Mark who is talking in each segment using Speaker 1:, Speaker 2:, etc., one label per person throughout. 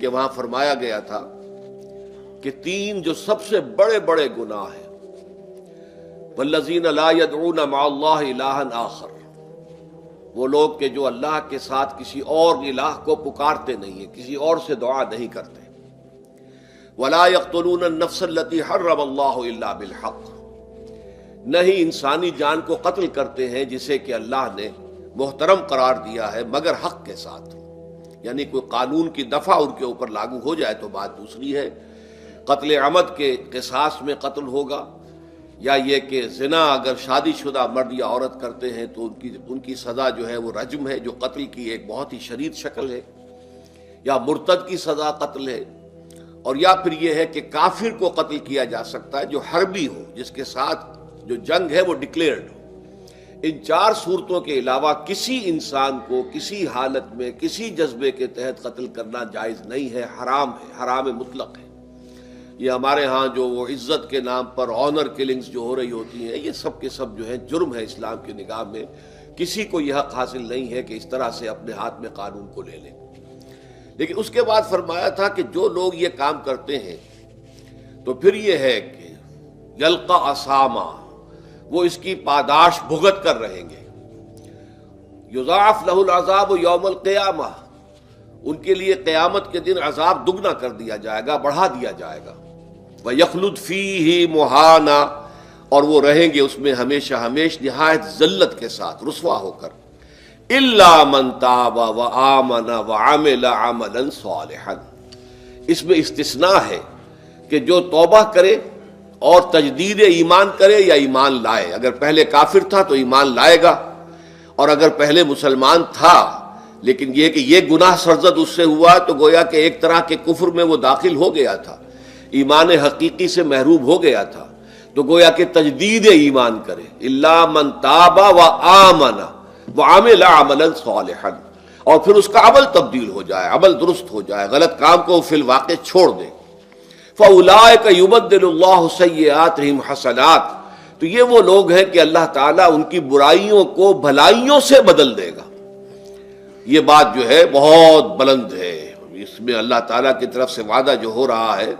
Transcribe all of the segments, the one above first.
Speaker 1: کہ وہاں فرمایا گیا تھا کہ تین جو سب سے بڑے بڑے گناہ ہیں، والذین لا يدعون مع اللہ الہا آخر، وہ لوگ کہ جو اللہ کے ساتھ کسی اور الہ کو پکارتے نہیں ہیں، کسی اور سے دعا نہیں کرتے، ولا يقتلون النفس التي حرم اللہ الا بالحق، نہیں انسانی جان کو قتل کرتے ہیں جسے کہ اللہ نے محترم قرار دیا ہے مگر حق کے ساتھ، یعنی کوئی قانون کی دفعہ ان کے اوپر لاگو ہو جائے تو بات دوسری ہے۔ قتل عمد کے قصاص میں قتل ہوگا، یا یہ کہ زنا اگر شادی شدہ مرد یا عورت کرتے ہیں تو ان کی سزا جو ہے وہ رجم ہے، جو قتل کی ایک بہت ہی شدید شکل ہے، یا مرتد کی سزا قتل ہے، اور یا پھر یہ ہے کہ کافر کو قتل کیا جا سکتا ہے جو حربی ہو، جس کے ساتھ جو جنگ ہے وہ ڈکلیئرڈ ہو۔ ان چار صورتوں کے علاوہ کسی انسان کو کسی حالت میں کسی جذبے کے تحت قتل کرنا جائز نہیں ہے، حرام ہے، حرام مطلق ہے۔ یہ ہمارے ہاں جو وہ عزت کے نام پر آنر کلنگز جو ہو رہی ہوتی ہیں، یہ سب کے سب جو ہیں جرم ہے اسلام کی نگاہ میں۔ کسی کو یہ حق حاصل نہیں ہے کہ اس طرح سے اپنے ہاتھ میں قانون کو لے لے۔ لیکن اس کے بعد فرمایا تھا کہ جو لوگ یہ کام کرتے ہیں تو پھر یہ ہے کہ یلقا اسامہ، وہ اس کی پاداش بھگت کر رہیں گے۔ یضاعف لہ العذاب یوم القیامہ، ان کے لیے قیامت کے دن عذاب دگنا کر دیا جائے گا، بڑھا دیا جائے گا۔ وَيَخْلُدْ فِيهِ مُهَانًا، اور وہ رہیں گے اس میں ہمیشہ ہمیش نہایت ذلت کے ساتھ، رسوا ہو کر۔ إِلَّا مَن تَابَ وَآمَنَ وَعَمِلَ عَمَلًا صَالِحًا، اس میں استثناء ہے کہ جو توبہ کرے اور تجدید ایمان کرے یا ایمان لائے۔ اگر پہلے کافر تھا تو ایمان لائے گا، اور اگر پہلے مسلمان تھا لیکن یہ کہ یہ گناہ سرزد اس سے ہوا تو گویا کہ ایک طرح کے کفر میں وہ داخل ہو گیا تھا، ایمان حقیقی سے محروم ہو گیا تھا، تو گویا کہ تجدید ایمان کرے۔ الا من تاب وآمن وعمل عملا صالحا، اور پھر اس کا عمل تبدیل ہو جائے، عمل درست ہو جائے، غلط کام کو فی الواقع چھوڑ دے۔ فاولئک یبدل اللہ سیئاتہم حسنات، تو یہ وہ لوگ ہیں کہ اللہ تعالیٰ ان کی برائیوں کو بھلائیوں سے بدل دے گا۔ یہ بات جو ہے بہت بلند ہے، اس میں اللہ تعالیٰ کی طرف سے وعدہ جو ہو رہا ہے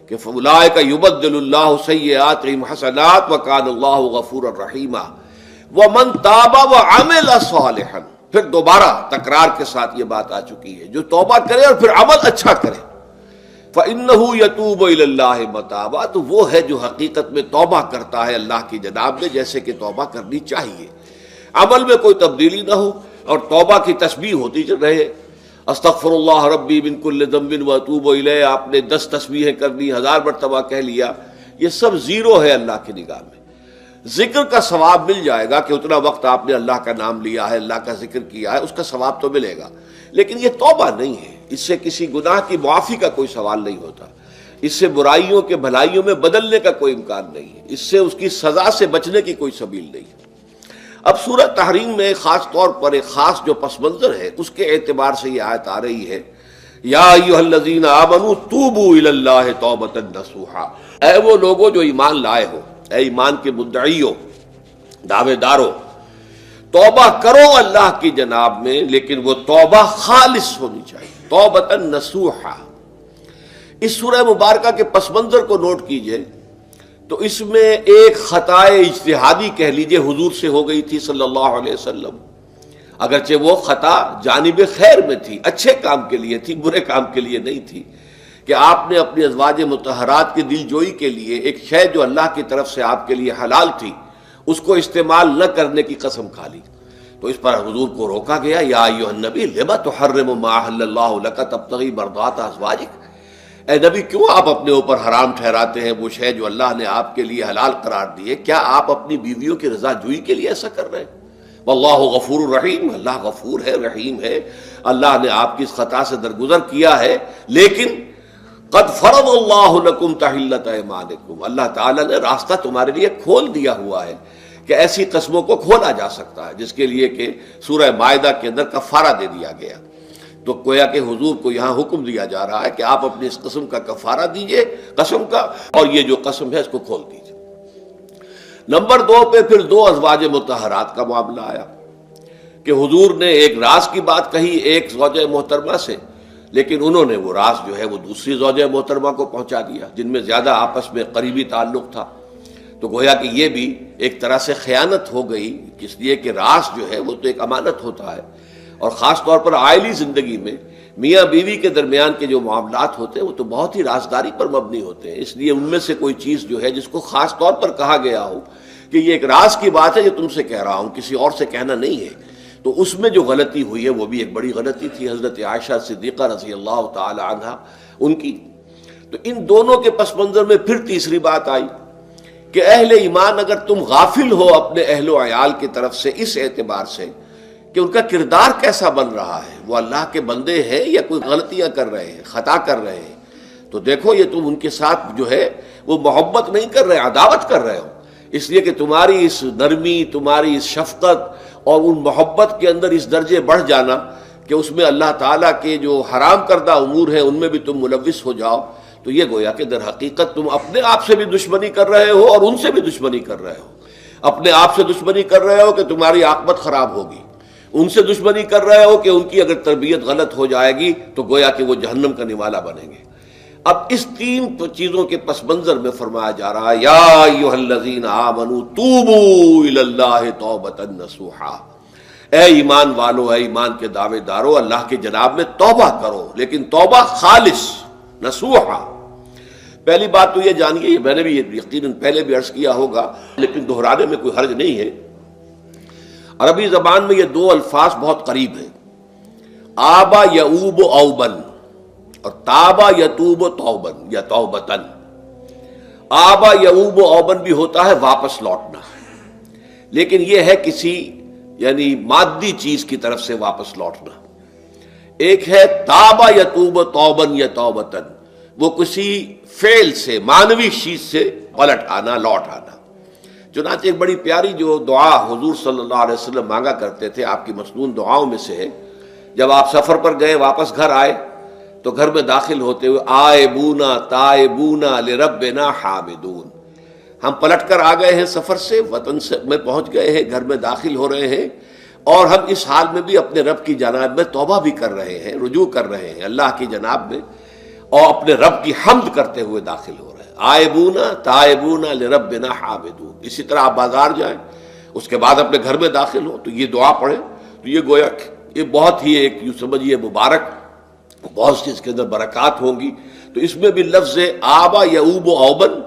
Speaker 1: کہ فاولئک یبدل اللہ سیئاتہم حسنات وکان اللہ غفورا رحیما ومن تاب وعمل صالحا، پھر دوبارہ تکرار کے ساتھ یہ بات آ چکی ہے، جو توبہ کرے اور پھر عمل اچھا کرے، فإنہ یتوب الی اللہ متابا، تو وہ ہے جو حقیقت میں توبہ کرتا ہے اللہ کی جناب میں جیسے کہ توبہ کرنی چاہیے، عمل میں کوئی تبدیلی نہ ہو، اور توبہ کی تسبیح ہوتی رہے، استغفر اللہ ربی من کل ذنب واتوب الیہ، آپ نے 10 تسبیحیں کر دی، 1000 مرتبہ کہہ لیا، یہ سب زیرو ہے اللہ کی نگاہ میں۔ ذکر کا ثواب مل جائے گا کہ اتنا وقت آپ نے اللہ کا نام لیا ہے، اللہ کا ذکر کیا ہے، اس کا ثواب تو ملے گا، لیکن یہ توبہ نہیں ہے، اس سے کسی گناہ کی معافی کا کوئی سوال نہیں ہوتا، اس سے برائیوں کے بھلائیوں میں بدلنے کا کوئی امکان نہیں ہے، اس سے اس کی سزا سے بچنے کی کوئی سبیل نہیں ہے۔ اب سورہ تحریم میں خاص طور پر ایک خاص جو پس منظر ہے اس کے اعتبار سے یہ آیت آ رہی ہے، یا ایھا الذین آمنوا توبوا الی اللہ توبۃ نصوحا، اے وہ لوگوں جو ایمان لائے ہو، اے ایمان کے مدعیوں، دعوے داروں، توبہ کرو اللہ کی جناب میں، لیکن وہ توبہ خالص ہونی چاہیے، توبۃ نصوحا۔ اس سورہ مبارکہ کے پس منظر کو نوٹ کیجئے تو اس میں ایک خطائے اجتہادی کہہ لیجئے حضور سے ہو گئی تھی صلی اللہ علیہ وسلم، اگرچہ وہ خطا جانب خیر میں تھی، اچھے کام کے لیے تھی، برے کام کے لیے نہیں تھی، کہ آپ نے اپنی ازواج مطہرات کی دل جوئی کے لیے ایک شے جو اللہ کی طرف سے آپ کے لیے حلال تھی اس کو استعمال نہ کرنے کی قسم کھا لی، تو اس پر حضور کو روکا گیا، یا ایھا النبی لم تحرم ما احل اللہ لک تبتغی مرضات ازواجک، اے نبی کیوں آپ اپنے اوپر حرام ٹھہراتے ہیں وہ شے جو اللہ نے آپ کے لیے حلال قرار دی ہے؟ کیا آپ اپنی بیویوں کی رضا جوئی کے لیے ایسا کر رہے ہیں؟ واللہ غفور الرحیم، اللہ غفور ہے، رحیم ہے، اللہ نے آپ کی اس خطا سے درگزر کیا ہے، لیکن قد فرض اللہ لکم تحلۃ ایمانکم، اللہ تعالیٰ نے راستہ تمہارے لیے کھول دیا ہوا ہے کہ ایسی قسموں کو کھولا جا سکتا ہے، جس کے لیے کہ سورہ مائدہ کے اندر کفارہ دے دیا گیا۔ تو گویا کہ حضور کو یہاں حکم دیا جا رہا ہے کہ آپ اپنی اس قسم کا کفارہ دیجئے، قسم کا، اور یہ جو قسم ہے اس کو کھول دیجئے۔ نمبر 2 پہ پھر 2 ازواج مطہرات کا معاملہ آیا کہ حضور نے ایک راز کی بات کہی ایک زوجہ محترمہ سے، لیکن انہوں نے وہ راز جو ہے وہ دوسری زوجہ محترمہ کو پہنچا دیا جن میں زیادہ آپس میں قریبی تعلق تھا. تو گویا کہ یہ بھی ایک طرح سے خیانت ہو گئی، اس لیے کہ راز جو ہے وہ تو ایک امانت ہوتا ہے، اور خاص طور پر عائلی زندگی میں میاں بیوی کے درمیان کے جو معاملات ہوتے ہیں وہ تو بہت ہی رازداری پر مبنی ہوتے ہیں. اس لیے ان میں سے کوئی چیز جو ہے جس کو خاص طور پر کہا گیا ہو کہ یہ ایک راز کی بات ہے جو تم سے کہہ رہا ہوں، کسی اور سے کہنا نہیں ہے، تو اس میں جو غلطی ہوئی ہے وہ بھی ایک بڑی غلطی تھی حضرت عائشہ صدیقہ رضی اللہ تعالی عنہا ان کی. تو ان دونوں کے پس منظر میں پھر تیسری بات آئی کہ اہل ایمان اگر تم غافل ہو اپنے اہل و عیال کی طرف سے اس اعتبار سے کہ ان کا کردار کیسا بن رہا ہے، وہ اللہ کے بندے ہیں یا کوئی غلطیاں کر رہے ہیں، خطا کر رہے ہیں، تو دیکھو یہ تم ان کے ساتھ جو ہے وہ محبت نہیں کر رہے، عداوت کر رہے ہو. اس لیے کہ تمہاری اس نرمی، تمہاری اس شفقت اور ان محبت کے اندر اس درجے بڑھ جانا کہ اس میں اللہ تعالیٰ کے جو حرام کردہ امور ہیں ان میں بھی تم ملوث ہو جاؤ، تو یہ گویا کہ در حقیقت تم اپنے آپ سے بھی دشمنی کر رہے ہو اور ان سے بھی دشمنی کر رہے ہو. اپنے آپ سے دشمنی کر رہے ہو کہ تمہاری عاقبت خراب ہوگی، ان سے دشمنی کر رہے ہو کہ ان کی اگر تربیت غلط ہو جائے گی تو گویا کہ وہ جہنم کا نوالا بنیں گے. اب اس تین چیزوں کے پس منظر میں فرمایا جا رہا ہے یا ایھا الذین آمنوا توبوا الی اللہ توبۃ نصوحا، اے ایمان والو، اے ایمان کے دعوے دارو، اللہ کے جناب میں توبہ کرو، لیکن توبہ خالص نصوحا. پہلی بات تو یہ جانیے، میں نے بھی یقیناً پہلے بھی عرض کیا ہوگا لیکن دہرانے میں کوئی حرج نہیں ہے، عربی زبان میں یہ دو الفاظ بہت قریب ہیں، آبا یعوب اوبن اور تابا یتوب توبن یا توبتن. آبا یعوب اوبن بھی ہوتا ہے واپس لوٹنا، لیکن یہ ہے کسی یعنی مادی چیز کی طرف سے واپس لوٹنا. ایک ہے تابا یتوب توبن یا توبتن، وہ کسی فعل سے، معنوی چیز سے پلٹ آنا، لوٹ آنا. چنانچہ ایک بڑی پیاری جو دعا حضور صلی اللہ علیہ وسلم مانگا کرتے تھے، آپ کی مصنون دعاؤں میں سے ہے، جب آپ سفر پر گئے واپس گھر آئے تو گھر میں داخل ہوتے ہوئے آئبونا تائبونا لربنا حامدون، ہم پلٹ کر آ گئے ہیں سفر سے، وطن سے میں پہنچ گئے ہیں، گھر میں داخل ہو رہے ہیں، اور ہم اس حال میں بھی اپنے رب کی جناب میں توبہ بھی کر رہے ہیں، رجوع کر رہے ہیں اللہ کی جناب میں، اور اپنے رب کی حمد کرتے ہوئے داخل ہو رہے ہیں. آئبونا تائبونا لربنا حامدون. اسی طرح آپ بازار جائیں، اس کے بعد اپنے گھر میں داخل ہو تو یہ دعا پڑھیں، تو یہ گویا یہ بہت ہی ایک یوں سمجھیے مبارک، بہت سی اس کے اندر برکات ہوں گی. تو اس میں بھی لفظ آبا یعوب اوبن،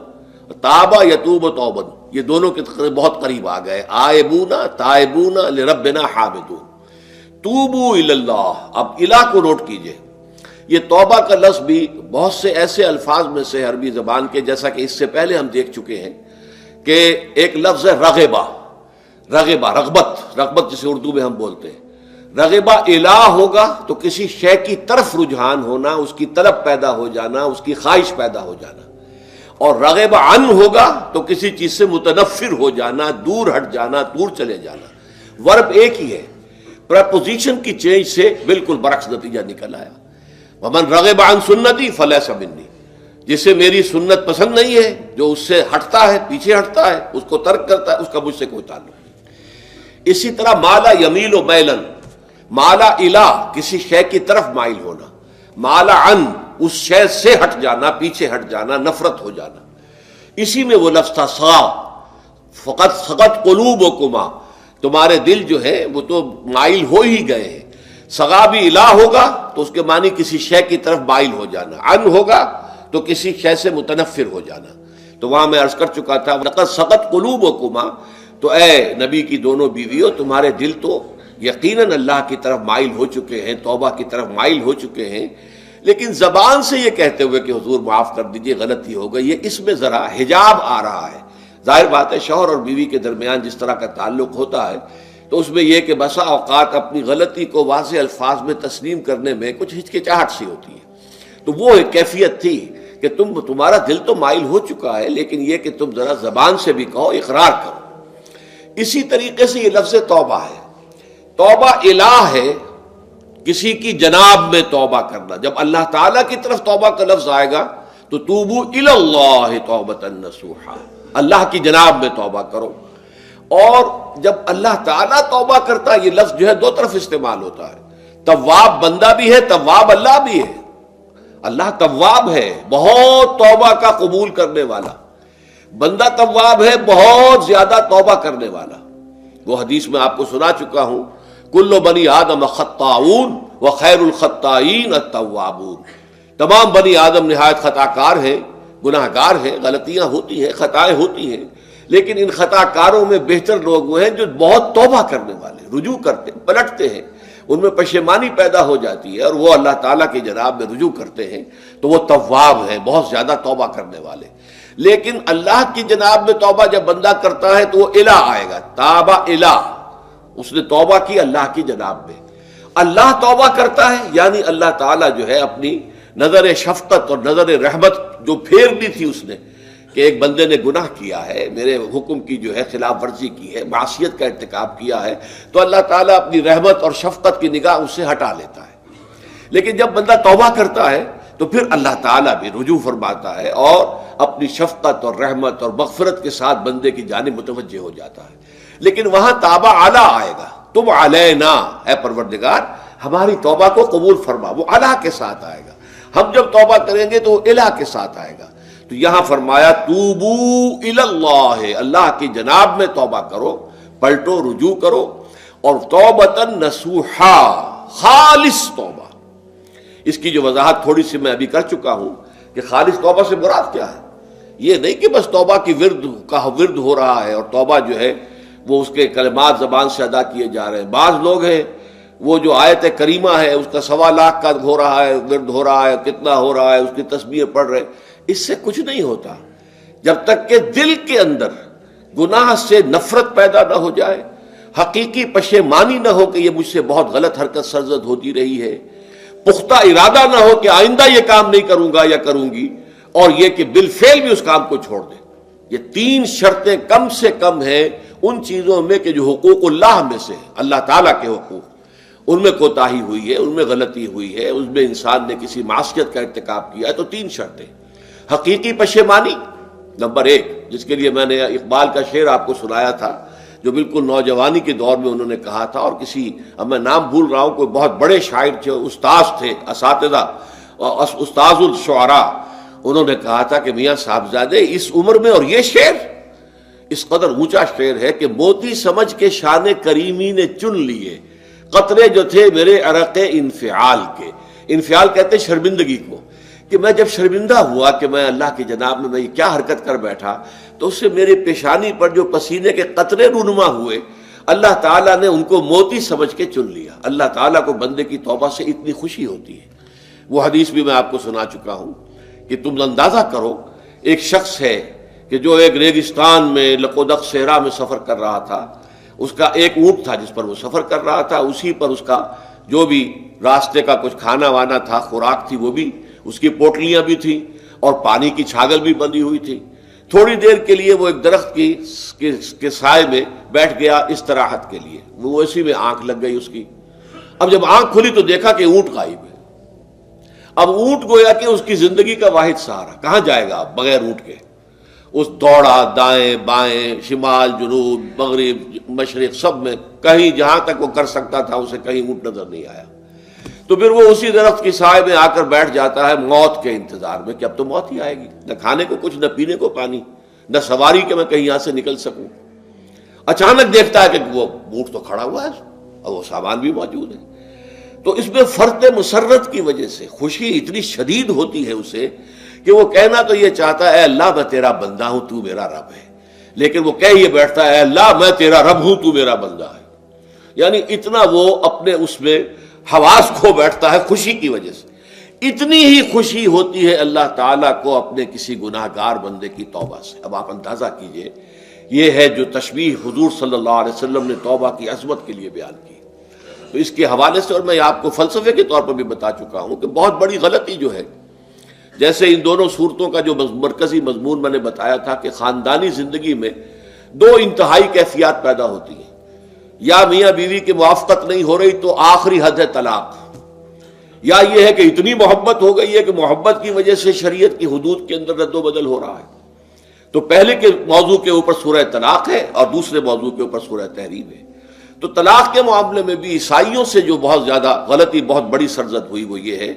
Speaker 1: تابا یتوب توبن، یہ دونوں کے بہت قریب آ گئے، آئبونا تائبونا لربنا حامدون. توبو الی اللہ، اب الہ کو نوٹ کیجئے، یہ توبہ کا لفظ بھی بہت سے ایسے الفاظ میں سے عربی زبان کے، جیسا کہ اس سے پہلے ہم دیکھ چکے ہیں کہ ایک لفظ ہے رغبہ، رغبہ رغبت جسے اردو میں ہم بولتے ہیں. رغبہ الہ ہوگا تو کسی شے کی طرف رجحان ہونا، اس کی طلب پیدا ہو جانا، اس کی خواہش پیدا ہو جانا. اور رغبہ عن ہوگا تو کسی چیز سے متنفر ہو جانا، دور ہٹ جانا، دور چلے جانا. ورب ایک ہی ہے، پریپوزیشن کی چینج سے بالکل برعکس نتیجہ نکل آیا. ومن رغب عن سنتی فلیس منی، جسے میری سنت پسند نہیں ہے، جو اس سے ہٹتا ہے، پیچھے ہٹتا ہے، اس کو ترک کرتا ہے، اس کا مجھ سے کوئی تعلق نہیں. اسی طرح مالا یمیل و میلن، مالا الہ کسی شے کی طرف مائل ہونا، مالا عن اس شے سے ہٹ جانا، پیچھے ہٹ جانا، نفرت ہو جانا. اسی میں وہ لفظ تھا سا، فقط سقط قلوبکما، تمہارے دل جو ہے وہ تو مائل ہو ہی گئے ہیں. سغا بھی الہ ہوگا تو اس کے معنی کسی شے کی طرف مائل ہو جانا، عن ہوگا تو کسی شے سے متنفر ہو جانا. تو وہاں میں عرض کر چکا تھا لقد سقط قلوبکما، تو اے نبی کی دونوں بیویوں، تمہارے دل تو یقیناً اللہ کی طرف مائل ہو چکے ہیں، توبہ کی طرف مائل ہو چکے ہیں، لیکن زبان سے یہ کہتے ہوئے کہ حضور معاف کر دیجئے غلطی ہو گئی، یہ اس میں ذرا حجاب آ رہا ہے. ظاہر بات ہے شوہر اور بیوی کے درمیان جس طرح کا تعلق ہوتا ہے تو اس میں یہ کہ بسا اوقات اپنی غلطی کو واضح الفاظ میں تسلیم کرنے میں کچھ ہچکچاہٹ سی ہوتی ہے. تو وہ ایک کیفیت تھی کہ تمہارا دل تو مائل ہو چکا ہے، لیکن یہ کہ تم ذرا زبان سے بھی کہو، اقرار کرو. اسی طریقے سے یہ لفظ توبہ ہے، توبہ الہ ہے، کسی کی جناب میں توبہ کرنا. جب اللہ تعالیٰ کی طرف توبہ کا لفظ آئے گا تو توبو الی اللہ توبۃ نصوحا، اللہ کی جناب میں توبہ کرو. اور جب اللہ تعالیٰ توبہ کرتا ہے، یہ لفظ جو ہے دو طرف استعمال ہوتا ہے، تواب بندہ بھی ہے، تواب اللہ بھی ہے. اللہ تواب ہے، بہت توبہ کا قبول کرنے والا، بندہ تواب ہے، بہت زیادہ توبہ کرنے والا۔ وہ حدیث میں آپ کو سنا چکا ہوں، کل بنی آدم خطاؤون وخیر الخطائین التوابون، تمام بنی آدم نہایت خطا کار ہیں، گناہ گار ہیں، غلطیاں ہوتی ہیں، خطائیں ہوتی ہیں، لیکن ان خطا کاروں میں بہتر لوگ وہ ہیں جو بہت توبہ کرنے والے، رجوع کرتے، پلٹتے ہیں، ان میں پشیمانی پیدا ہو جاتی ہے اور وہ اللہ تعالیٰ کی جناب میں رجوع کرتے ہیں، تو وہ تواب ہیں، بہت زیادہ توبہ کرنے والے۔ لیکن اللہ کی جناب میں توبہ جب بندہ کرتا ہے تو وہ الہ آئے گا، تابہ الہ، اس نے توبہ کی اللہ کی جناب میں۔ اللہ توبہ کرتا ہے یعنی اللہ تعالیٰ جو ہے اپنی نظر شفقت اور نظر رحمت جو پھیر دی تھی اس نے کہ ایک بندے نے گناہ کیا ہے، میرے حکم کی جو ہے خلاف ورزی کی ہے، معصیت کا ارتکاب کیا ہے، تو اللہ تعالیٰ اپنی رحمت اور شفقت کی نگاہ اس سے ہٹا لیتا ہے۔ لیکن جب بندہ توبہ کرتا ہے تو پھر اللہ تعالیٰ بھی رجوع فرماتا ہے اور اپنی شفقت اور رحمت اور مغفرت کے ساتھ بندے کی جانب متوجہ ہو جاتا ہے۔ لیکن وہاں تابہ اعلیٰ آئے گا، تم علینا، اے پروردگار ہماری توبہ کو قبول فرما، وہ الہ کے ساتھ آئے گا۔ ہم جب توبہ کریں گے تو وہ الہ کے ساتھ آئے گا۔ تو یہاں فرمایا توبو الی اللہ، اللہ کی جناب میں توبہ کرو، پلٹو، رجوع کرو، اور توبۃ نصوحا، خالص توبہ۔ اس کی جو وضاحت تھوڑی سی میں ابھی کر چکا ہوں کہ خالص توبہ سے مراد کیا ہے۔ یہ نہیں کہ بس توبہ کی ورد ہو رہا ہے اور توبہ جو ہے وہ اس کے کلمات زبان سے ادا کیے جا رہے ہیں۔ بعض لوگ ہیں وہ جو آیت کریمہ ہے اس کا 1.25 لاکھ کا ہو رہا ہے، ورد ہو رہا ہے، کتنا ہو رہا ہے، اس کی تسبیح پڑھ رہے، اس سے کچھ نہیں ہوتا جب تک کہ دل کے اندر گناہ سے نفرت پیدا نہ ہو جائے، حقیقی پشیمانی نہ ہو کہ یہ مجھ سے بہت غلط حرکت سرزد ہوتی رہی ہے، پختہ ارادہ نہ ہو کہ آئندہ یہ کام نہیں کروں گا یا کروں گی، اور یہ کہ بالفعل بھی اس کام کو چھوڑ دے۔ یہ 3 شرطیں کم سے کم ہیں ان چیزوں میں کہ جو حقوق اللہ میں سے اللہ تعالیٰ کے حقوق، ان میں کوتاہی ہوئی ہے، ان میں غلطی ہوئی ہے، اس میں انسان نے کسی معصیت کا ارتکاب کیا ہے، تو 3 شرطیں۔ حقیقی پشیمانی نمبر 1، جس کے لیے میں نے اقبال کا شعر آپ کو سنایا تھا جو بالکل نوجوانی کے دور میں انہوں نے کہا تھا، اور کسی، اب میں نام بھول رہا ہوں، کوئی بہت بڑے شاعر تھے، استاذ تھے، اساتذہ، استاذ الشعراء، انہوں نے کہا تھا کہ میاں صاحبزادے اس عمر میں اور یہ شعر، اس قدر اونچا شعر ہے کہ موتی سمجھ کے شان کریمی نے چن لیے قطرے جو تھے میرے عرق انفعال کے۔ انفعال کہتے ہیں شرمندگی کو، کہ میں جب شرمندہ ہوا کہ میں اللہ کی جناب میں یہ کیا حرکت کر بیٹھا، تو اس سے میری پیشانی پر جو پسینے کے قطرے رونما ہوئے، اللہ تعالیٰ نے ان کو موتی سمجھ کے چن لیا۔ اللہ تعالیٰ کو بندے کی توبہ سے اتنی خوشی ہوتی ہے۔ وہ حدیث بھی میں آپ کو سنا چکا ہوں کہ تم اندازہ کرو، ایک شخص ہے کہ جو ایک ریگستان میں لقودق صحرا میں سفر کر رہا تھا، اس کا ایک اونٹ تھا جس پر وہ سفر کر رہا تھا، اسی پر اس کا جو بھی راستے کا کچھ کھانا وانا تھا، خوراک تھی، وہ بھی، اس کی پوٹلیاں بھی تھیں اور پانی کی چھاگل بھی بندھی ہوئی تھی۔ تھوڑی دیر کے لیے وہ ایک درخت کے سائے میں بیٹھ گیا استراحت کے لیے، وہ اسی میں آنکھ لگ گئی اس کی۔ اب جب آنکھ کھلی تو دیکھا کہ اونٹ غائب ہے۔ اب اونٹ گویا کہ اس کی زندگی کا واحد سہارا، کہاں جائے گا اب بغیر اونٹ کے؟ اس دوڑا دائیں بائیں، شمال جنوب مغرب مشرق، سب میں کہیں جہاں تک وہ کر سکتا تھا اسے کہیں اونٹ نظر نہیں آیا۔ تو پھر وہ اسی درخت کی سائے میں آ کر بیٹھ جاتا ہے موت کے انتظار میں کہ اب تو موت ہی آئے گی، نہ کھانے کو کچھ، نہ پینے کو پانی، نہ سواری کہ میں کہیں یہاں سے نکل سکوں۔ اچانک دیکھتا ہے کہ وہ اونٹ تو کھڑا ہوا ہے اور وہ سامان بھی موجود ہے۔ تو اس میں فرط مسرت کی وجہ سے خوشی اتنی شدید ہوتی ہے اسے کہ وہ کہنا تو یہ چاہتا ہے اے اللہ میں تیرا بندہ ہوں، تو میرا رب ہے، لیکن وہ کہہ یہ بیٹھتا ہے اے اللہ میں تیرا رب ہوں، تو میرا بندہ ہے۔ یعنی اتنا وہ اپنے اس میں حواس کھو بیٹھتا ہے خوشی کی وجہ سے۔ اتنی ہی خوشی ہوتی ہے اللہ تعالیٰ کو اپنے کسی گناہ گار بندے کی توبہ سے۔ اب آپ اندازہ کیجئے، یہ ہے جو تشبیہ حضور صلی اللہ علیہ وسلم نے توبہ کی عظمت کے لیے بیان کی۔ تو اس کے حوالے سے، اور میں آپ کو فلسفے کے طور پر بھی بتا چکا ہوں کہ بہت بڑی غلطی جو ہے، جیسے ان دونوں صورتوں کا جو مرکزی مضمون میں نے بتایا تھا کہ خاندانی زندگی میں 2 انتہائی کیفیات پیدا ہوتی ہیں، یا میاں بیوی کی موافقت نہیں ہو رہی تو آخری حد ہے طلاق، یا یہ ہے کہ اتنی محبت ہو گئی ہے کہ محبت کی وجہ سے شریعت کی حدود کے اندر رد و بدل ہو رہا ہے۔ تو پہلے کے موضوع کے اوپر سورہ طلاق ہے اور دوسرے موضوع کے اوپر سورہ تحریم ہے۔ تو طلاق کے معاملے میں بھی عیسائیوں سے جو بہت زیادہ غلطی، بہت بڑی سرزد ہوئی، وہ یہ ہے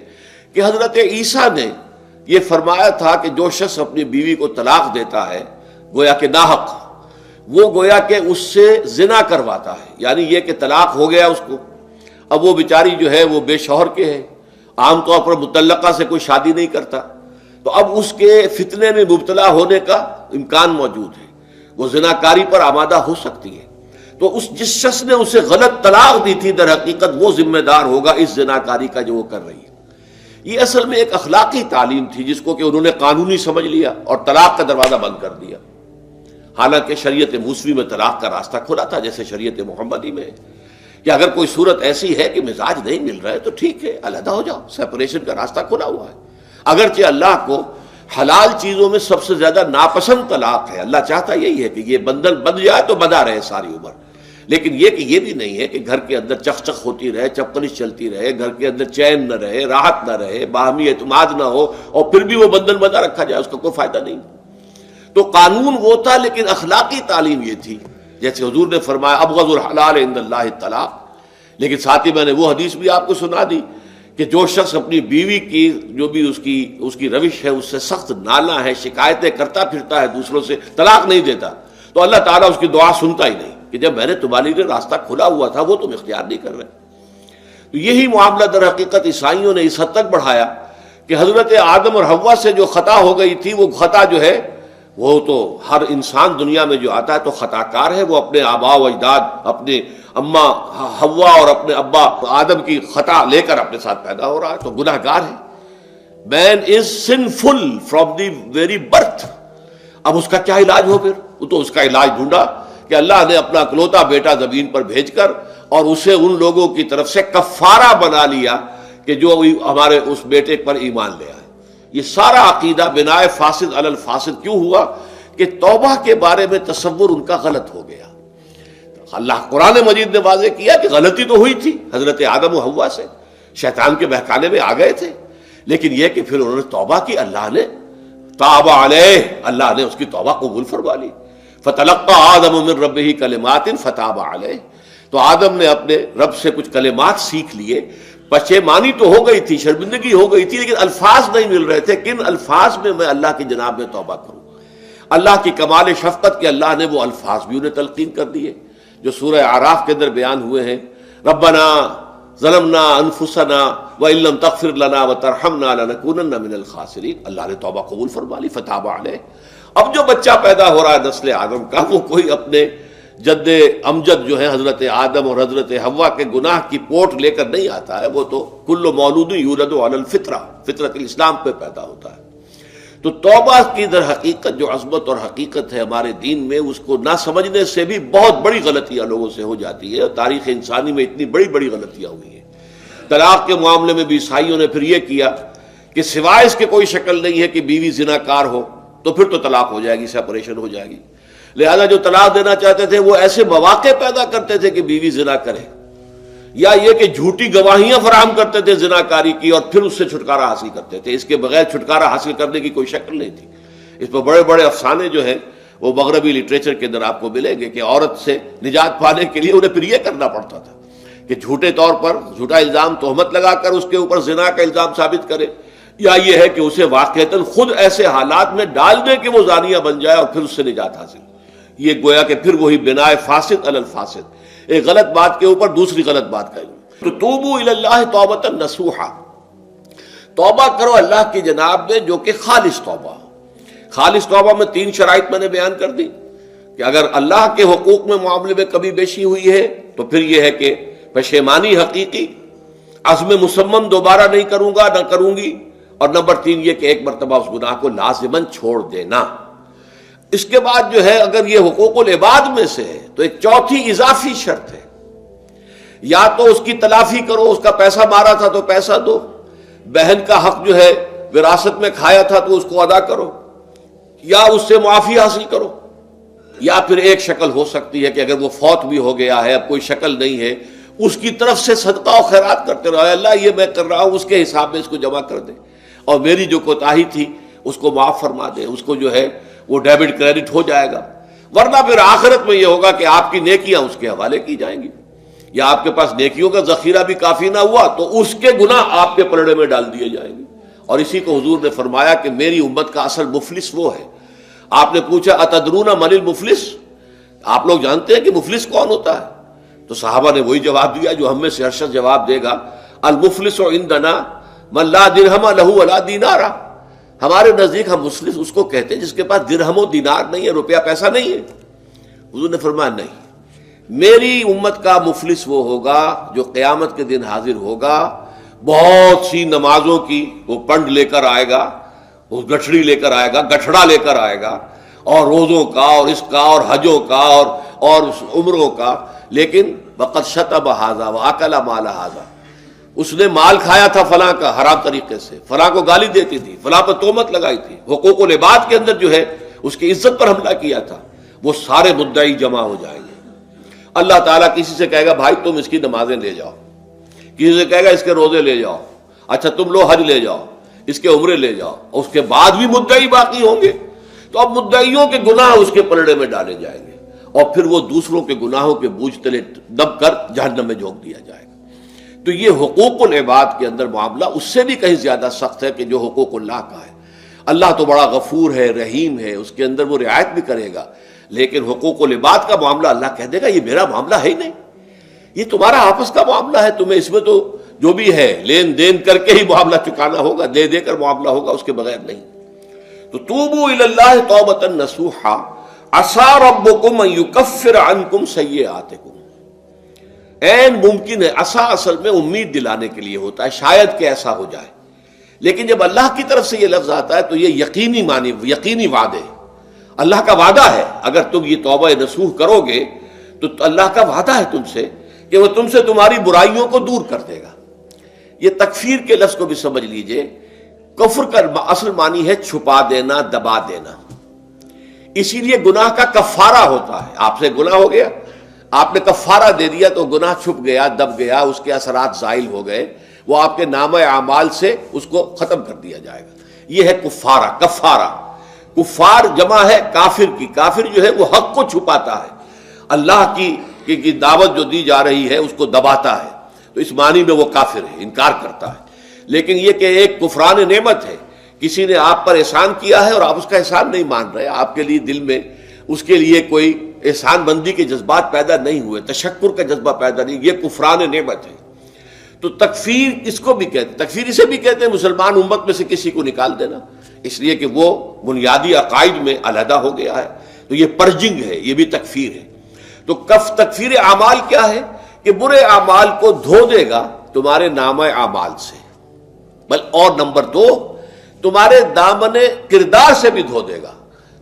Speaker 1: کہ حضرت عیسیٰ نے یہ فرمایا تھا کہ جو شخص اپنی بیوی کو طلاق دیتا ہے گویا کہ ناحق، وہ گویا کہ اس سے زنا کرواتا ہے، یعنی یہ کہ طلاق ہو گیا اس کو، اب وہ بیچاری جو ہے وہ بے شوہر کے ہے، عام طور پر مطلقہ سے کوئی شادی نہیں کرتا، تو اب اس کے فتنے میں مبتلا ہونے کا امکان موجود ہے، وہ زناکاری پر آمادہ ہو سکتی ہے، تو جس شخص نے اسے غلط طلاق دی تھی در حقیقت وہ ذمہ دار ہوگا اس زناکاری کا جو وہ کر رہی ہے۔ یہ اصل میں ایک اخلاقی تعلیم تھی جس کو کہ انہوں نے قانونی سمجھ لیا اور طلاق کا دروازہ بند کر دیا، حالانکہ شریعت موسوی میں طلاق کا راستہ کھلا تھا جیسے شریعت محمدی میں، کہ اگر کوئی صورت ایسی ہے کہ مزاج نہیں مل رہا ہے تو ٹھیک ہے، علیحدہ ہو جاؤ، سیپریشن کا راستہ کھلا ہوا ہے۔ اگرچہ اللہ کو حلال چیزوں میں سب سے زیادہ ناپسند طلاق ہے، اللہ چاہتا یہی ہے کہ یہ بندھن بندھ جائے تو بندھا رہے ساری عمر، لیکن یہ کہ یہ بھی نہیں ہے کہ گھر کے اندر چخ چخ ہوتی رہے، چپکلش چلتی رہے، گھر کے اندر چین نہ رہے، راحت نہ رہے، باہمی اعتماد نہ ہو اور پھر بھی وہ بندھن بندھا رکھا جائے، اس کا کوئی فائدہ نہیں۔ تو قانون وہ تھا لیکن اخلاقی تعلیم یہ تھی، جیسے حضور نے فرمایا ابغض الحلال عند اللہ الطلاق، لیکن ساتھ ہی میں نے وہ حدیث بھی آپ کو سنا دی کہ جو شخص اپنی بیوی کی جو بھی اس کی روش ہے اس سے سخت نالاں ہے، شکایتیں کرتا پھرتا ہے دوسروں سے، طلاق نہیں دیتا، تو اللہ تعالیٰ اس کی دعا سنتا ہی نہیں کہ جب میں نے تمہارے لیے راستہ کھلا ہوا تھا وہ تم اختیار نہیں کر رہے۔ تو یہی معاملہ در حقیقت عیسائیوں نے اس حد تک بڑھایا کہ حضرت آدم اور حوا سے جو خطا ہو گئی تھی وہ خطا جو ہے وہ تو ہر انسان دنیا میں جو آتا ہے تو خطا کار ہے، وہ اپنے آباء و اجداد، اپنے اماں حوا اور اپنے ابا آدم کی خطا لے کر اپنے ساتھ پیدا ہو رہا ہے، تو گناہ گار ہے۔ Man is sinful from the very birth. اب اس کا کیا علاج ہو پھر؟ وہ تو اس کا علاج ڈھونڈا کہ اللہ نے اپنا اکلوتا بیٹا زمین پر بھیج کر اور اسے ان لوگوں کی طرف سے کفارہ بنا لیا کہ جو ہمارے اس بیٹے پر ایمان لے آئے۔ یہ سارا عقیدہ بنائے فاسد علی الفاسد کیوں ہوا؟ کہ توبہ کے بارے میں تصور ان کا غلط ہو گیا۔ اللہ قرآن مجید نے واضح کیا کہ غلطی تو ہوئی تھی حضرت آدم و حوا سے، شیطان کے بہکانے میں آ گئے تھے، لیکن یہ کہ پھر انہوں نے توبہ کی، اللہ نے تاب علیہ، اللہ نے اس کی توبہ قبول فرما لی۔ فتلقى آدم من ربہ کلمات فتاب علیہ، تو آدم نے اپنے رب سے کچھ کلمات سیکھ لیے، پشیمانی تو ہو گئی تھی، شرمندگی ہو گئی تھی، لیکن الفاظ نہیں مل رہے تھے، کن الفاظ میں اللہ کی جناب میں توبہ کروں۔ اللہ کی کمال شفقت کے اللہ نے وہ الفاظ بھی انہیں تلقین کر دیے جو سورہ اعراف کے اندر بیان ہوئے ہیں، ربنا ظلمنا انفسنا وان لم تغفر لنا وترحمنا لنکونن من الخاسرین، اللہ نے توبہ قبول فرما لی، فتاب علیہ۔ اب جو بچہ پیدا ہو رہا ہے نسل آدم کا، وہ کوئی اپنے جد امجد جو ہے حضرت آدم اور حضرت حوا کے گناہ کی پوٹ لے کر نہیں آتا ہے، وہ تو کل مولود یولد علی الفطرہ، فطرت الاسلام پہ پیدا ہوتا ہے۔ تو توبہ کی در حقیقت جو عظمت اور حقیقت ہے ہمارے دین میں، اس کو نہ سمجھنے سے بھی بہت بڑی غلطیاں لوگوں سے ہو جاتی ہے، اور تاریخ انسانی میں اتنی بڑی بڑی غلطیاں ہوئی ہیں۔ طلاق کے معاملے میں بھی عیسائیوں نے پھر یہ کیا کہ سوائے اس کے کوئی شکل نہیں ہے کہ بیوی زنا کار ہو تو پھر تو طلاق ہو جائے گی، سیپریشن ہو جائے گی، لہذا جو طلاق دینا چاہتے تھے وہ ایسے مواقع پیدا کرتے تھے کہ بیوی زنا کرے، یا یہ کہ جھوٹی گواہیاں فراہم کرتے تھے زنا کاری کی اور پھر اس سے چھٹکارا حاصل کرتے تھے۔ اس کے بغیر چھٹکارا حاصل کرنے کی کوئی شکل نہیں تھی۔ اس پر بڑے بڑے افسانے جو ہیں وہ مغربی لٹریچر کے اندر آپ کو ملیں گے کہ عورت سے نجات پانے کے لیے انہیں پھر یہ کرنا پڑتا تھا کہ جھوٹے طور پر جھوٹا الزام تہمت لگا کر اس کے اوپر زنا کا الزام ثابت کرے، یا یہ ہے کہ اسے واقعتاً خود ایسے حالات میں ڈال دے کہ وہ زانیہ بن جائے اور پھر اس سے نجات حاصل۔ یہ گویا کہ پھر وہی بنائے فاسد علی الفاسد، ایک غلط بات کے اوپر دوسری غلط بات کا۔ تو توبوا الی اللہ توبۃ نصوحا، توبہ کرو اللہ کی جناب میں جو کہ خالص توبہ ہو۔ خالص توبہ میں 3 شرائط میں نے بیان کر دی کہ اگر اللہ کے حقوق میں معاملے میں کبھی بیشی ہوئی ہے تو پھر یہ ہے کہ پشیمانی حقیقی، عزم مصمم دوبارہ نہیں کروں گا نہ کروں گی، اور نمبر 3 یہ کہ ایک مرتبہ اس گناہ کو لازماً چھوڑ دینا۔ اس کے بعد جو ہے اگر یہ حقوق العباد میں سے ہے تو ایک چوتھی اضافی شرط ہے، یا تو اس کی تلافی کرو، اس کا پیسہ مارا تھا تو پیسہ دو، بہن کا حق جو ہے وراثت میں کھایا تھا تو اس کو ادا کرو، یا اس سے معافی حاصل کرو، یا پھر ایک شکل ہو سکتی ہے کہ اگر وہ فوت بھی ہو گیا ہے، اب کوئی شکل نہیں ہے، اس کی طرف سے صدقہ و خیرات کرتے رہو، اللہ یہ میں کر رہا ہوں اس کے حساب میں اس کو جمع کر دے، اور میری جو کوتاہی تھی اس کو معاف فرما دے، اس کو جو ہے وہ ڈیبٹ کریڈٹ ہو جائے گا، ورنہ پھر آخرت میں یہ ہوگا کہ آپ کی نیکیاں اس کے حوالے کی جائیں گی۔ یا آپ کے پاس نیکیوں کا ذخیرہ بھی کافی نہ ہوا تو اس کے گناہ آپ کے پلڑے میں ڈال دیے جائیں گے. اور اسی کو حضور نے فرمایا کہ میری امت کا اصل مفلس وہ ہے. آپ نے پوچھا اتدرون من المفلس، آپ لوگ جانتے ہیں کہ مفلس کون ہوتا ہے؟ تو صحابہ نے وہی جواب دیا جو ہم میں سے ہر شخص جواب دے گا، المفلس عندنا من لا درہم لہ ولا دینار. ہمارے نزدیک ہم مفلس اس کو کہتے ہیں جس کے پاس درہم و دینار نہیں ہے، روپیہ پیسہ نہیں ہے. حضور نے فرمایا نہیں، میری امت کا مفلس وہ ہوگا جو قیامت کے دن حاضر ہوگا، بہت سی نمازوں کی وہ پنڈ لے کر آئے گا، وہ گٹھڑی لے کر آئے گا، گٹھڑا لے کر آئے گا، اور روزوں کا اور اس کا اور حجوں کا اور عمروں کا، لیکن وقد شتم ھذا واکل مال ھذا، اس نے مال کھایا تھا فلاں کا حرام طریقے سے، فلاں کو گالی دیتی تھی، فلاں پر تہمت لگائی تھی، حقوق العباد کے اندر جو ہے اس کی عزت پر حملہ کیا تھا. وہ سارے مدعی جمع ہو جائیں گے. اللہ تعالیٰ کسی سے کہے گا بھائی تم اس کی نمازیں لے جاؤ، کسی سے کہے گا اس کے روزے لے جاؤ، اچھا تم لو حج لے جاؤ، اس کے عمرے لے جاؤ، اور اس کے بعد بھی مدعی باقی ہوں گے. تو اب مدعیوں کے گناہ اس کے پلڑے میں ڈالے جائیں گے، اور پھر وہ دوسروں کے گناہوں کے بوجھ تلے دب کر جہنم میں جھونک دیا جائے گا. تو یہ حقوق العباد کے اندر معاملہ اس سے بھی کہیں زیادہ سخت ہے کہ جو حقوق اللہ کا ہے. اللہ تو بڑا غفور ہے، رحیم ہے، اس کے اندر وہ رعایت بھی کرے گا، لیکن حقوق العباد کا معاملہ اللہ کہہ دے گا یہ میرا معاملہ ہے ہی نہیں، یہ تمہارا آپس کا معاملہ ہے، تمہیں اس میں تو جو بھی ہے لین دین کر کے ہی معاملہ چکانا ہوگا، دے دے کر معاملہ ہوگا، اس کے بغیر نہیں. تو توبوا الی اللہ توبۃ نصوحا عسیٰ ربکم ان یکفر عنکم سیئاتکم. عین ممکن ہے، عسیٰ اصل میں امید دلانے کے لیے ہوتا ہے، شاید کہ ایسا ہو جائے، لیکن جب اللہ کی طرف سے یہ لفظ آتا ہے تو یہ یقینی معنی، یقینی وعدے، اللہ کا وعدہ ہے. اگر تم یہ توبہ نصوح کرو گے تو اللہ کا وعدہ ہے تم سے کہ وہ تم سے تمہاری برائیوں کو دور کر دے گا. یہ تکفیر کے لفظ کو بھی سمجھ لیجئے. کفر کا اصل معنی ہے چھپا دینا، دبا دینا. اسی لیے گناہ کا کفارہ ہوتا ہے. آپ سے گناہ ہو گیا، آپ نے کفارہ دے دیا تو گناہ چھپ گیا، دب گیا، اس کے اثرات زائل ہو گئے، وہ آپ کے نامہ اعمال سے اس کو ختم کر دیا جائے گا. یہ ہے کفارہ، کفارہ. کفار جمع ہے کافر کی. کافر جو ہے وہ حق کو چھپاتا ہے، اللہ کی دعوت جو دی جا رہی ہے اس کو دباتا ہے، تو اس معنی میں وہ کافر ہے، انکار کرتا ہے. لیکن یہ کہ ایک کفران نعمت ہے، کسی نے آپ پر احسان کیا ہے اور آپ اس کا احسان نہیں مان رہے، آپ کے لیے دل میں اس کے لیے کوئی احسان بندی کے جذبات پیدا نہیں ہوئے، تشکر کا جذبہ پیدا نہیں، یہ کفران نعمت ہے. تو تکفیر اس کو بھی کہتے ہیں، تکفیر اسے بھی کہتے ہیں مسلمان امت میں سے کسی کو نکال دینا، اس لیے کہ وہ بنیادی عقائد میں علیحدہ ہو گیا ہے. تو یہ پرجنگ ہے، یہ بھی تکفیر ہے. تو تکفیر اعمال کیا ہے کہ برے اعمال کو دھو دے گا تمہارے نامہ اعمال سے، اور نمبر 2 تمہارے دامن کردار سے بھی دھو دے گا.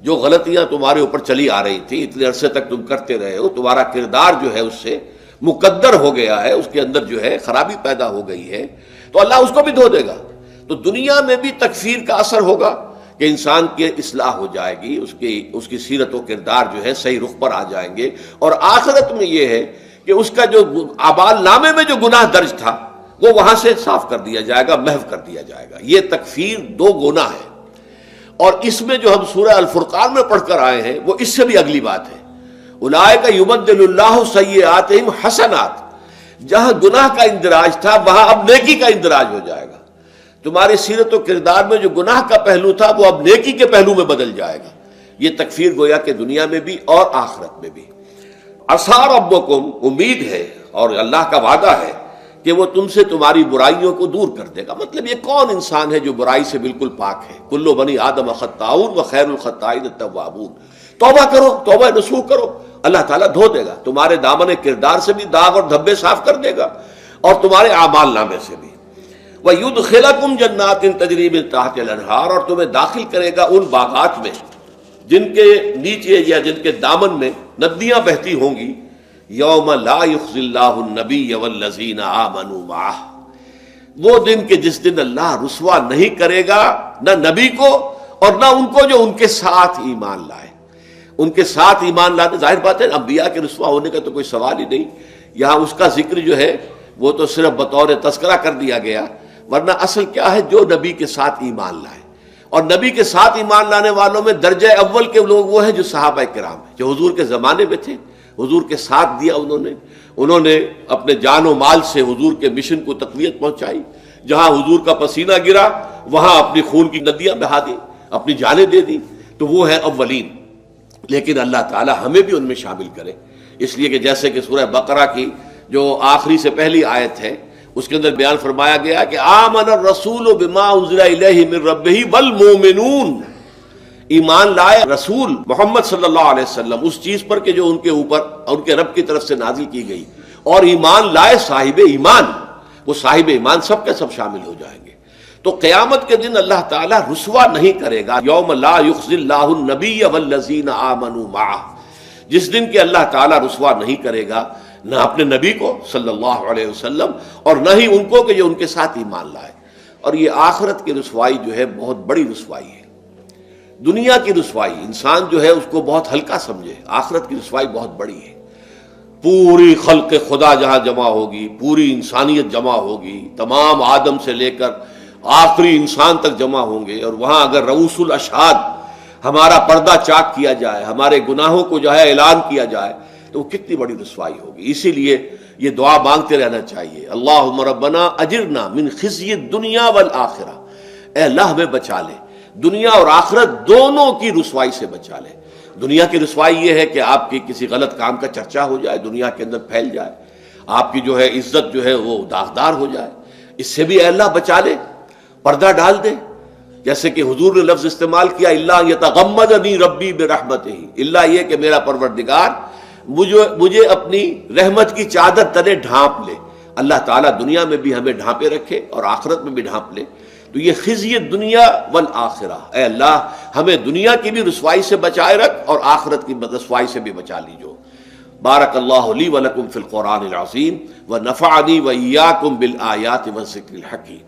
Speaker 1: جو غلطیاں تمہارے اوپر چلی آ رہی تھی، اتنے عرصے تک تم کرتے رہے ہو، تمہارا کردار جو ہے اس سے مقدر ہو گیا ہے، اس کے اندر جو ہے خرابی پیدا ہو گئی ہے، تو اللہ اس کو بھی دھو دے گا. تو دنیا میں بھی تکفیر کا اثر ہوگا کہ انسان کی اصلاح ہو جائے گی، اس کی سیرت و کردار جو ہے صحیح رخ پر آ جائیں گے. اور آخرت میں یہ ہے کہ اس کا جو اعمال نامے میں جو گناہ درج تھا وہ وہاں سے صاف کر دیا جائے گا، محو کر دیا جائے گا. یہ تکفیر 2 گناہ ہے. اور اس میں جو ہم سورہ الفرقان میں پڑھ کر آئے ہیں وہ اس سے بھی اگلی بات ہے. اولئک یبدل اللہ سیئاتہم حسنات. جہاں گناہ کا اندراج تھا وہاں اب نیکی کا اندراج ہو جائے گا. تمہاری سیرت و کردار میں جو گناہ کا پہلو تھا وہ اب نیکی کے پہلو میں بدل جائے گا. یہ تکفیر گویا کہ دنیا میں بھی اور آخرت میں بھی. عسیٰ ربکم، امید ہے اور اللہ کا وعدہ ہے کہ وہ تم سے تمہاری برائیوں کو دور کر دے گا. مطلب یہ کون انسان ہے جو برائی سے بالکل پاک ہے؟ کل بنی آدم خطاؤون وخیر الخطائین التوابون. توبہ کرو، توبہ نصوح کرو، اللہ تعالیٰ دھو دے گا. تمہارے دامن کردار سے بھی داغ اور دھبے صاف کر دے گا اور تمہارے اعمال نامے سے بھی. وَيُدْخِلَكُمْ جَنَّاتٍ تَجْرِي مِن تَحْتِهَا الْأَنْهَارُ. اور تمہیں داخل کرے گا ان باغات میں جن کے نیچے یا جن کے دامن میں ندیاں بہتی ہوں گی. یوم لا یخزی اللہ النبی والذین آمنوا معہ. وہ دن کہ جس دن اللہ رسوا نہیں کرے گا نہ نبی کو اور نہ ان کو جو ان کے ساتھ ایمان لائے. ان کے ساتھ ایمان لانے، ظاہر بات ہے انبیاء کے رسوا ہونے کا تو کوئی سوال ہی نہیں. یہاں اس کا ذکر جو ہے وہ تو صرف بطور تذکرہ کر دیا گیا، ورنہ اصل کیا ہے جو نبی کے ساتھ ایمان لائے. اور نبی کے ساتھ ایمان لانے والوں میں درجہ اول کے لوگ وہ ہیں جو صحابہ کرام ہیں، جو حضور کے زمانے میں تھے، حضور کے ساتھ دیا انہوں نے اپنے جان و مال سے حضور کے مشن کو تقویت پہنچائی، جہاں حضور کا پسینہ گرا وہاں اپنی خون کی ندیاں بہا دی، اپنی جانیں دے دی، تو وہ ہے اولین۔ لیکن اللہ تعالی ہمیں بھی ان میں شامل کرے، اس لیے کہ جیسے کہ سورہ بقرہ کی جو آخری سے پہلی آیت ہے اس کے اندر بیان فرمایا گیا کہ آمن الرسول بما انزل الیہ من ربہ والمؤمنون، ایمان لائے رسول محمد صلی اللہ علیہ وسلم اس چیز پر کہ جو ان کے اوپر ان کے رب کی طرف سے نازل کی گئی، اور ایمان لائے صاحب ایمان، وہ صاحب ایمان سب کے سب شامل ہو جائیں گے۔ تو قیامت کے دن اللہ تعالیٰ رسوا نہیں کرے گا، یوم لا یخزی اللہ النبی والذین آمنوا معہ، جس دن کہ اللہ تعالیٰ رسوا نہیں کرے گا نہ اپنے نبی کو صلی اللہ علیہ وسلم اور نہ ہی ان کو کہ جو ان کے ساتھ ایمان لائے۔ اور یہ آخرت کی رسوائی جو ہے بہت بڑی رسوائی ہے۔ دنیا کی رسوائی انسان جو ہے اس کو بہت ہلکا سمجھے، آخرت کی رسوائی بہت بڑی ہے۔ پوری خلق خدا جہاں جمع ہوگی، پوری انسانیت جمع ہوگی، تمام آدم سے لے کر آخری انسان تک جمع ہوں گے، اور وہاں اگر رؤوس الاشہاد ہمارا پردہ چاک کیا جائے، ہمارے گناہوں کو جو ہے اعلان کیا جائے، تو وہ کتنی بڑی رسوائی ہوگی۔ اسی لیے یہ دعا مانگتے رہنا چاہیے، اللہم ربنا اجرنا من خزی الدنیا والآخرہ، اے اللہ ہمیں بچا لے، دنیا اور آخرت دونوں کی رسوائی سے بچا لے۔ دنیا کی رسوائی یہ ہے کہ آپ کی کسی غلط کام کا چرچا ہو جائے، دنیا کے اندر پھیل جائے، آپ کی جو ہے عزت جو ہے وہ داغدار ہو جائے، اس سے بھی اے اللہ بچا لے، پردہ ڈال دے۔ جیسے کہ حضور نے لفظ استعمال کیا اللہ یتغمدنی ربی برحمتہ، اللہ یہ کہ میرا پروردگار مجھے اپنی رحمت کی چادر تلے ڈھانپ لے۔ اللہ تعالیٰ دنیا میں بھی ہمیں ڈھانپے رکھے اور آخرت میں بھی ڈھانپ لے۔ تو یہ خزی دنیا والآخرہ، اے اللہ ہمیں دنیا کی بھی رسوائی سے بچائے رکھ اور آخرت کی رسوائی سے بھی بچا لیجو۔ بارک اللہ لی ولکم فی القرآن العظیم ونفعنی وإیاکم بالآیات والذکر الحکیم۔